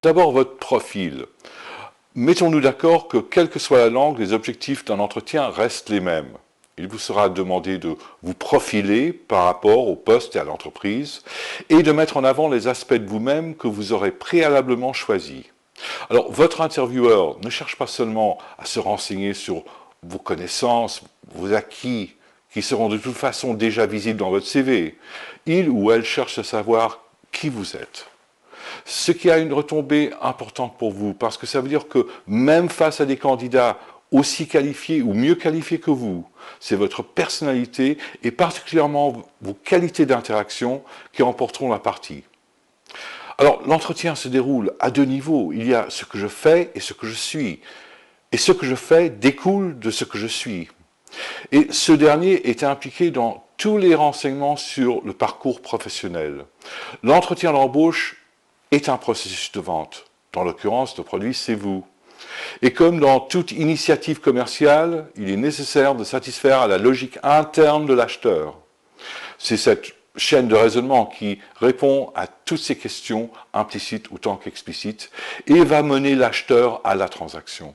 D'abord, votre profil. Mettons-nous d'accord que, quelle que soit la langue, les objectifs d'un entretien restent les mêmes. Il vous sera demandé de vous profiler par rapport au poste et à l'entreprise et de mettre en avant les aspects de vous-même que vous aurez préalablement choisis. Alors, votre intervieweur ne cherche pas seulement à se renseigner sur vos connaissances, vos acquis, qui seront de toute façon déjà visibles dans votre CV. Il ou elle cherche à savoir qui vous êtes. Ce qui a une retombée importante pour vous, parce que ça veut dire que même face à des candidats aussi qualifiés ou mieux qualifiés que vous, c'est votre personnalité et particulièrement vos qualités d'interaction qui remporteront la partie. Alors, l'entretien se déroule à deux niveaux. Il y a ce que je fais et ce que je suis. Et ce que je fais découle de ce que je suis. Et ce dernier est impliqué dans tous les renseignements sur le parcours professionnel. L'entretien d'embauche est un processus de vente. Dans l'occurrence, le produit, c'est vous. Et comme dans toute initiative commerciale, il est nécessaire de satisfaire à la logique interne de l'acheteur. C'est cette chaîne de raisonnement qui répond à toutes ces questions, implicites autant qu'explicites, et va mener l'acheteur à la transaction.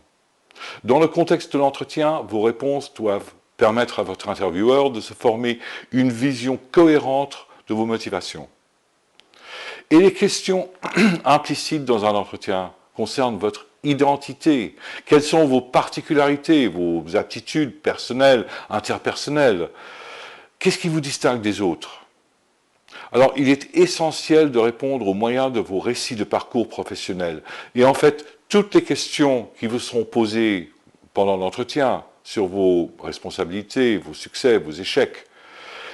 Dans le contexte de l'entretien, vos réponses doivent permettre à votre intervieweur de se former une vision cohérente de vos motivations. Et les questions implicites dans un entretien concernent votre identité. Quelles sont vos particularités, vos aptitudes personnelles, interpersonnelles? Qu'est-ce qui vous distingue des autres? Alors, il est essentiel de répondre aux moyens de vos récits de parcours professionnel. Et en fait, toutes les questions qui vous seront posées pendant l'entretien sur vos responsabilités, vos succès, vos échecs,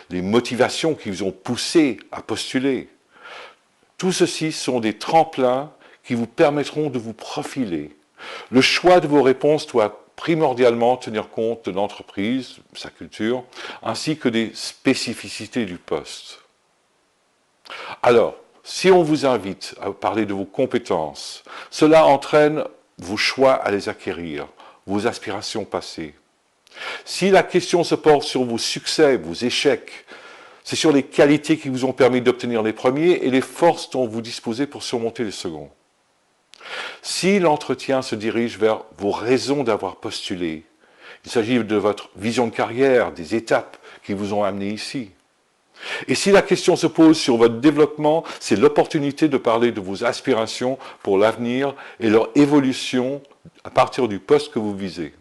les motivations qui vous ont poussé à postuler, tout ceci sont des tremplins qui vous permettront de vous profiler. Le choix de vos réponses doit primordialement tenir compte de l'entreprise, sa culture, ainsi que des spécificités du poste. Alors, si on vous invite à parler de vos compétences, cela entraîne vos choix à les acquérir, vos aspirations passées. Si la question se porte sur vos succès, vos échecs, c'est sur les qualités qui vous ont permis d'obtenir les premiers et les forces dont vous disposez pour surmonter les seconds. Si l'entretien se dirige vers vos raisons d'avoir postulé, il s'agit de votre vision de carrière, des étapes qui vous ont amené ici. Et si la question se pose sur votre développement, c'est l'opportunité de parler de vos aspirations pour l'avenir et leur évolution à partir du poste que vous visez.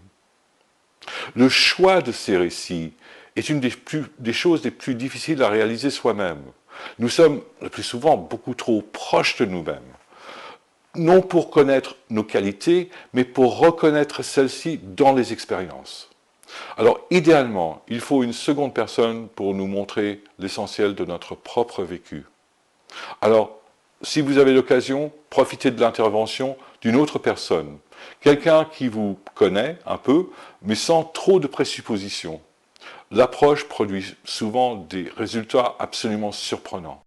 Le choix de ces récits est une des choses les plus difficiles à réaliser soi-même. Nous sommes le plus souvent beaucoup trop proches de nous-mêmes. Non pour connaître nos qualités, mais pour reconnaître celles-ci dans les expériences. Alors, idéalement, il faut une seconde personne pour nous montrer l'essentiel de notre propre vécu. Alors, si vous avez l'occasion, profitez de l'intervention d'une autre personne. Quelqu'un qui vous connaît un peu, mais sans trop de présuppositions. L'approche produit souvent des résultats absolument surprenants.